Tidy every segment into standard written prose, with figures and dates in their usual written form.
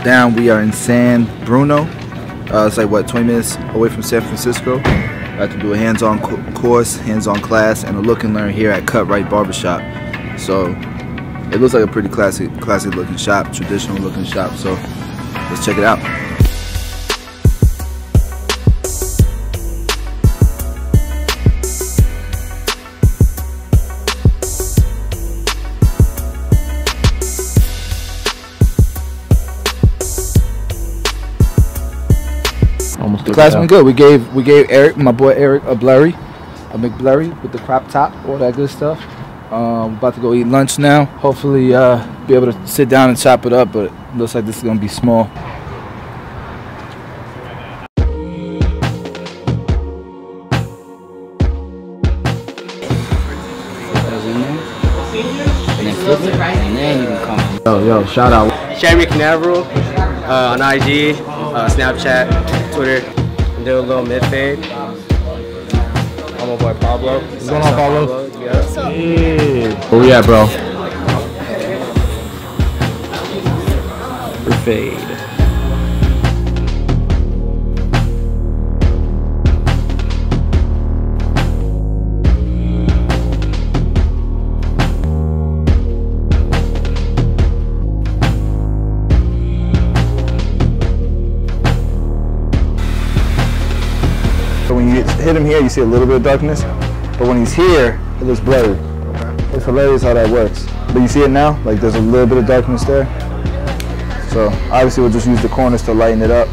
down. We are in San Bruno. It's like what, 20 minutes away from San Francisco. I have to do a hands-on course, hands-on class, and a look and learn here at Cut Right Barbershop. So it looks like a pretty classy looking shop, traditional looking shop. So let's check it out. The class went good. We gave Eric, my boy Eric, a McBlurry with the crop top, all that good stuff. About to go eat lunch now. Hopefully be able to sit down and chop it up, but it looks like this is gonna be small. Yo, shout out. Shammy Canaveral on IG, Snapchat, Twitter. I'm doing a little mid fade. I'm my boy Pablo. What's going on, Pablo? Yeah. Where we at, bro? Fade. So when you hit him here, you see a little bit of darkness, but when he's here, it looks blurry. It's hilarious how that works. But you see it now? Like there's a little bit of darkness there. So obviously we'll just use the corners to lighten it up.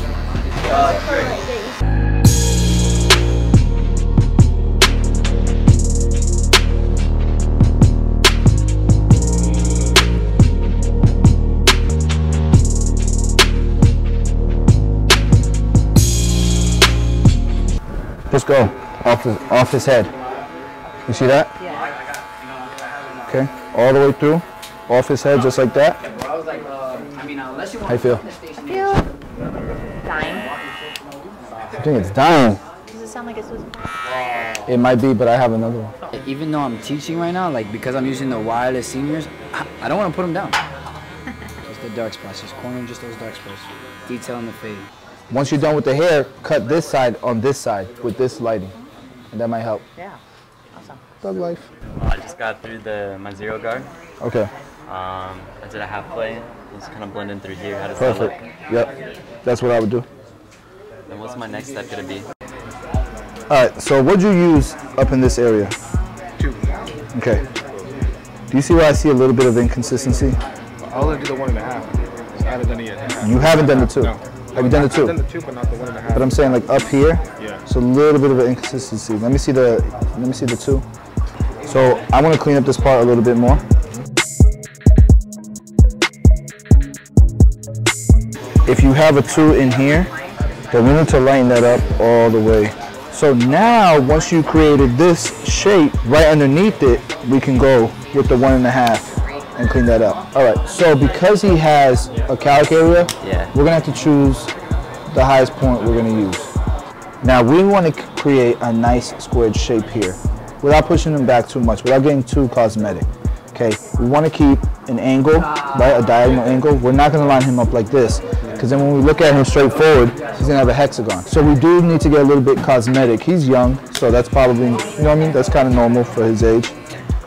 Just go off his head. You see that? Yeah. Okay, all the way through, off his head, just like that. How you feel? I feel dying. I think it's dying. Does it sound like it's supposed to? It might be, but I have another one. Even though I'm teaching right now, like because I'm using the wireless seniors, I don't want to put them down. Just the dark spots, just cornering just those dark spots. Detail in the fade. Once you're done with the hair, cut this side on this side with this lighting, and that might help. Yeah. Awesome. Thug life. I just got through my zero guard. Okay. I did a half play. Just kind of blend in through here. How does Perfect. that look? Yep. That's what I would do. And what's my next step gonna be? All right. So what'd you use up in this area? 2. Okay. Do you see where I see a little bit of inconsistency? I'll only do the 1.5. I haven't done it yet. You haven't done the 2. No. Have you done the 2? I've done the 2, but not the 1.5. But I'm saying like up here. Yeah. So a little bit of an inconsistency. Let me see the 2. So I want to clean up this part a little bit more. If you have a 2 in here, then we need to lighten that up all the way. So now, once you created this shape, right underneath it, we can go with the 1.5 and clean that up. All right, so because he has a calic area, we're gonna have to choose the highest point we're gonna use. Now we wanna create a nice squared shape here without pushing him back too much, without getting too cosmetic. Okay, we wanna keep an angle, right, a diagonal angle. We're not gonna line him up like this, because then when we look at him straight forward, he's gonna have a hexagon. So we do need to get a little bit cosmetic. He's young, so that's probably, you know what I mean? That's kind of normal for his age.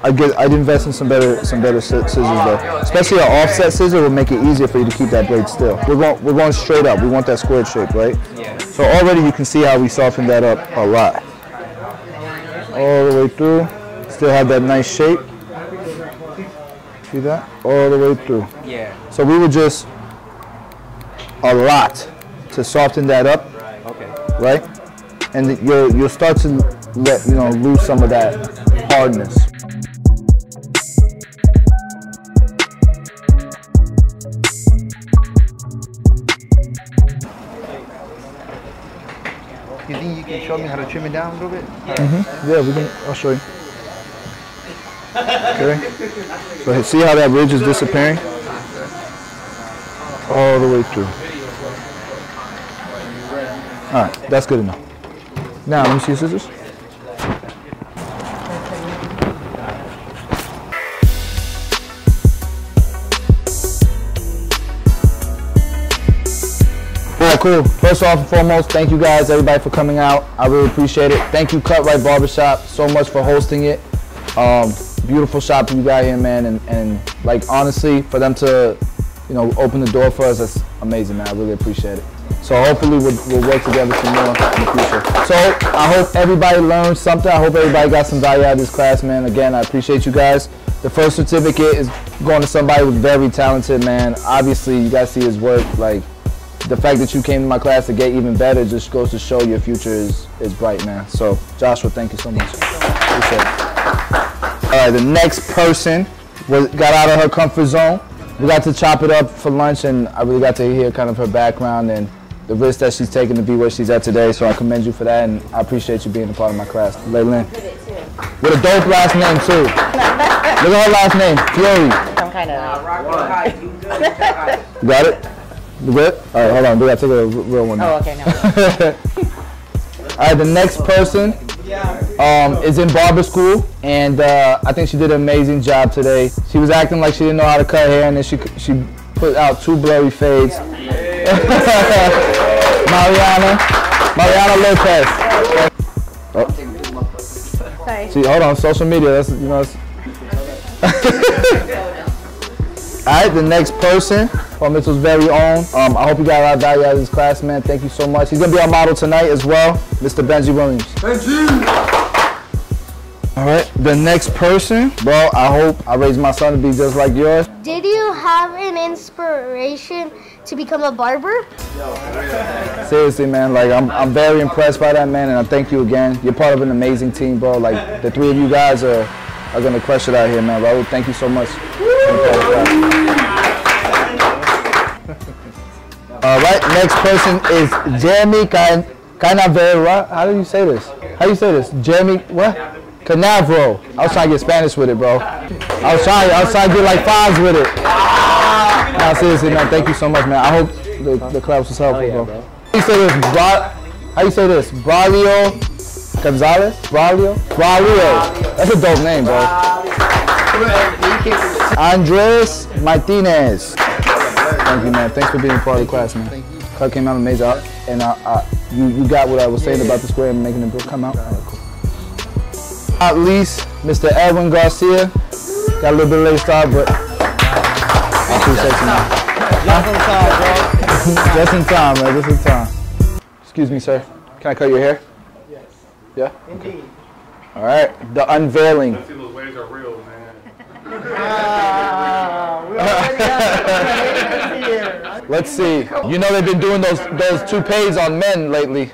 I'd invest in some better scissors though. Especially an offset scissor will make it easier for you to keep that blade still. We're going straight up. We want that squared shape, right? Yeah. So already you can see how we softened that up a lot. All the way through. Still have that nice shape. See that? All the way through. Yeah. So we would just a lot to soften that up. Okay. Right? And you'll start to lose some of that hardness. You think you can show me how to trim it down a little bit? Yeah, I'll show you. Okay. So see how that ridge is disappearing? All the way through. All right, that's good enough. Now, let me see your scissors. cool. First off and foremost, thank you guys, everybody, for coming out. I really appreciate it. Thank you, Cut Right Barbershop, so much for hosting it. Beautiful shop you got here, man, and like honestly, for them to, you know, open the door for us, that's amazing, man. I really appreciate it. So hopefully we'll work together some more in the future. So I hope everybody learned something. I hope everybody got some value out of this class, man. Again, I appreciate you guys. The first certificate is going to somebody who's very talented, man. Obviously, you guys see his work. Like, the fact that you came to my class to get even better just goes to show your future is bright, man. So Joshua, thank you so much. Appreciate it. All right, the next person got out of her comfort zone. We got to chop it up for lunch, and I really got to hear kind of her background and the risk that she's taken to be where she's at today. So I commend you for that, and I appreciate you being a part of my class. Laylin. With a dope last name, too. Look at her last name, Fury. Some kind of. You got it? You good? All right, hold on. We got to take a real one now. Oh, okay, no. All right, the next person is in barber school, and I think she did an amazing job today. She was acting like she didn't know how to cut hair, and then she put out 2 blurry fades. Mariana Lopez. Oh. Sorry. See, hold on, social media. That's, you know. All right, the next person from Mitchell's very own. I hope you got a lot of value out of this class, man. Thank you so much. He's gonna be our model tonight as well, Mr. Benji Williams. Benji. All right, the next person, bro. I hope I raised my son to be just like yours. Did you have an inspiration to become a barber? Seriously, man, like I'm very impressed by that, man, and I thank you again. You're part of an amazing team, bro. Like the 3 of you guys are gonna crush it out here, man. Raul, thank you so much. All right, next person is Jeremy Canavera. How do you say this? How do you say this? Jeremy what? Canavero. I was trying to get Spanish with it, bro. I was trying to get like 5s with it. Nah, seriously, man, thank you so much, man. I hope the class was helpful, bro. How you say this? How you say this? Braulio Gonzalez? Braulio? That's a dope name, bro. Andres Martinez. Thank you, man. Thanks for being part of the class, man. Cut came out amazing, and you got what I was saying about the square and making it come out. All right, cool. At least, Mr. Edwin Garcia. Got a little bit of late start, but I appreciate you, man. Just in time, bro. Just in time. Excuse me, sir. Can I cut your hair? Yes. Yeah? Indeed. All right. The unveiling. Let's see those waves are real, man. Let's see. You know they've been doing those toupees on men lately.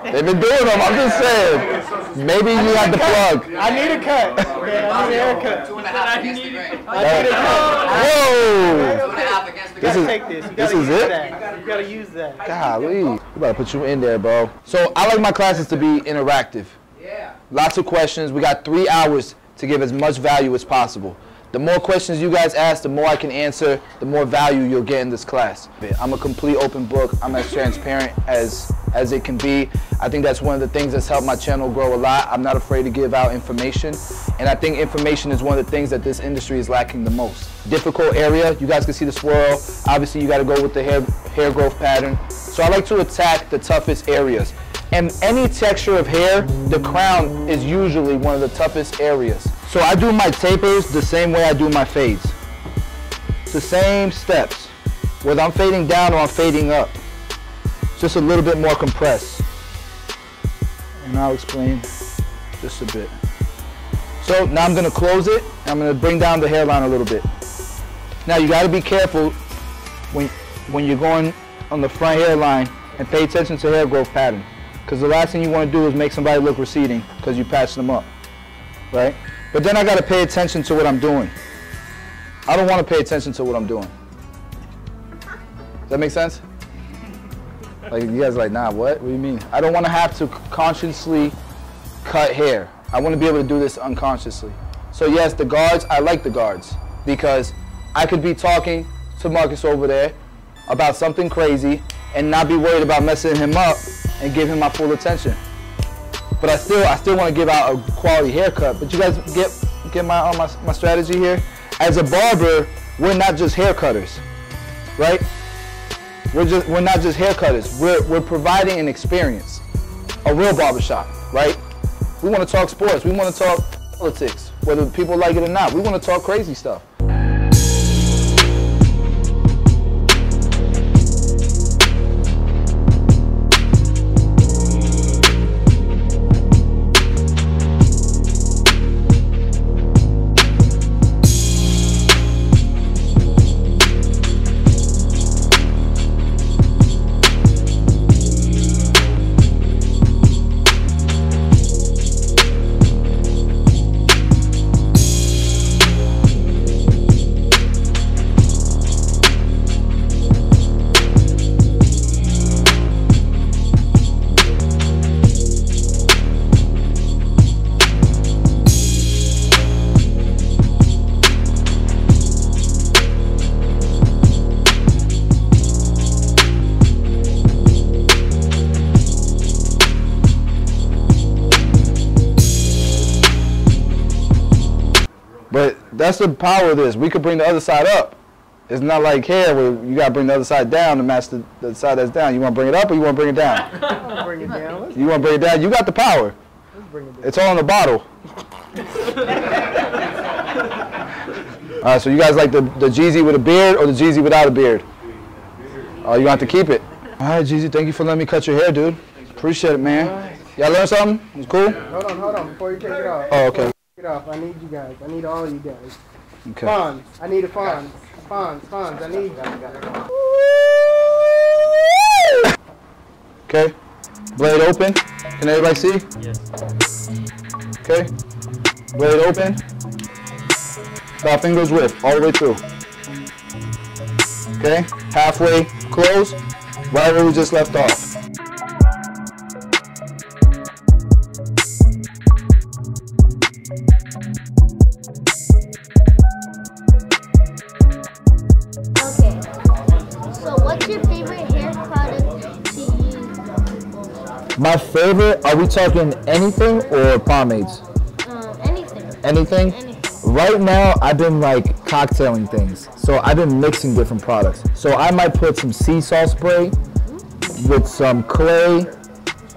They've been doing them. I'm just saying. Maybe you had the plug. I need a cut. Yeah, I need a haircut. 2.5 against the grain. I need a cut. Whoa! 2.5 against the You gotta grain. take this. You This gotta is use it? that. You gotta use that. Golly. We better put you in there, bro. So I like my classes to be interactive. Yeah. Lots of questions. We got 3 hours to give as much value as possible. The more questions you guys ask, the more I can answer, the more value you'll get in this class. I'm a complete open book. I'm as transparent as it can be. I think that's one of the things that's helped my channel grow a lot. I'm not afraid to give out information. And I think information is one of the things that this industry is lacking the most. Difficult area, you guys can see the swirl. Obviously you gotta go with the hair growth pattern. So I like to attack the toughest areas. And any texture of hair, the crown is usually one of the toughest areas. So I do my tapers the same way I do my fades. It's the same steps, whether I'm fading down or I'm fading up. Just a little bit more compressed. And I'll explain just a bit. So now I'm gonna close it, and I'm gonna bring down the hairline a little bit. Now you gotta be careful when you're going on the front hairline and pay attention to hair growth pattern. Because the last thing you want to do is make somebody look receding because you patched them up, right? But then I got to pay attention to what I'm doing. I don't want to pay attention to what I'm doing. Does that make sense? Like you guys are like, nah, what? What do you mean? I don't want to have to consciously cut hair. I want to be able to do this unconsciously. So yes, the guards, I like the guards because I could be talking to Marcus over there about something crazy and not be worried about messing him up and give him my full attention. But I still want to give out a quality haircut. But you guys get my strategy here? As a barber, we're not just hair cutters, right? we're not just haircutters. We're providing an experience, a real barbershop, right? We want to talk sports. We want to talk politics, whether people like it or not. We want to talk crazy stuff. But that's the power of this. We could bring the other side up. It's not like hair where you got to bring the other side down to match the side that's down. You want to bring it up or you want to bring it down? I want to bring it down. You want to bring it down? You got the power. Let's bring it down. It's all in the bottle. All right, so you guys like the Jeezy with a beard or the Jeezy without a beard? Oh, you have to keep it. All right, Jeezy, thank you for letting me cut your hair, dude. Appreciate it, man. Y'all learn something? It was cool? Hold on, before you take it off. Oh, okay. Take it off. I need you guys. I need all you guys. Okay. Fonz. I need a Fonz. Fonz. I need you. Okay. Blade open. Can everybody see? Yes. Okay. Blade open. Stop fingers width all the way through. Okay. Halfway close. Right where we just left off. Okay. So what's your favorite hair product to use? My favorite, are we talking anything or pomades? Anything. Anything? Anything. Right now, I've been like cocktailing things. So I've been mixing different products. So I might put some sea salt spray with some clay,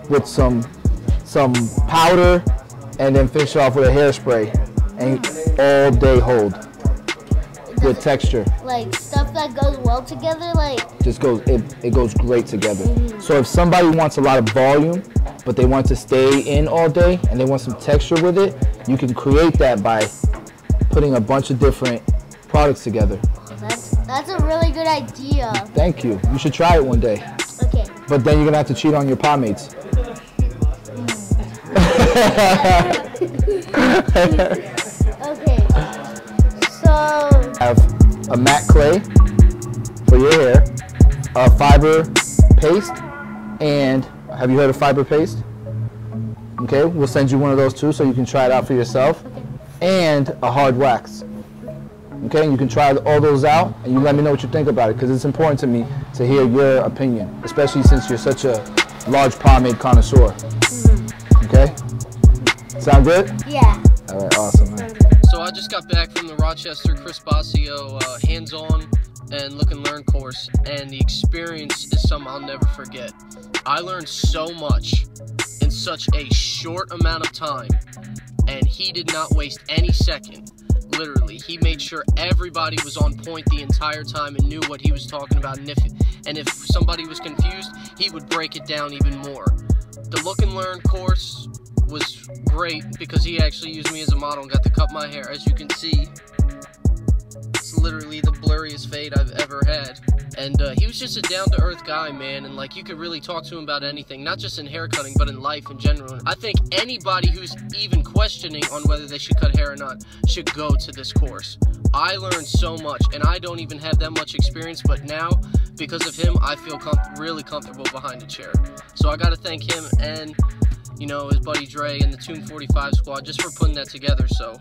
with some powder, and then finish off with a hairspray. And all day hold. With texture. Like stuff that goes well together, like Just goes, it goes great together. So if somebody wants a lot of volume, but they want to stay in all day and they want some texture with it, you can create that by putting a bunch of different products together. that's a really good idea. Thank you. You should try it one day. Okay. But then you're gonna have to cheat on your pomades. Okay. So Have a matte clay for your hair, a fiber paste, and have you heard of fiber paste? Okay, we'll send you one of those too so you can try it out for yourself. And a hard wax. Okay, you can try all those out and you let me know what you think about it because it's important to me to hear your opinion, especially since you're such a large pomade connoisseur. Okay? Sound good? yeah. All right, awesome, man. So I just got back from the Rochester Chris Basio hands-on and look and learn course, and the experience is something I'll never forget. I learned so much in such a short amount of time, and he did not waste any second. Literally, he made sure everybody was on point the entire time and knew what he was talking about, and if somebody was confused, he would break it down even more. The look and learn course was great because he actually used me as a model and got to cut my hair. As you can see, it's literally the blurriest fade I've ever had. And he was just a down-to-earth guy, man, and like you could really talk to him about anything, not just in hair cutting, but in life in general. I think anybody who's even questioning on whether they should cut hair or not should go to this course. I learned so much, and I don't even have that much experience, but now, because of him, I feel really comfortable behind a chair. So I gotta thank him and, you know, his buddy Dre and the Tune 45 squad just for putting that together, so...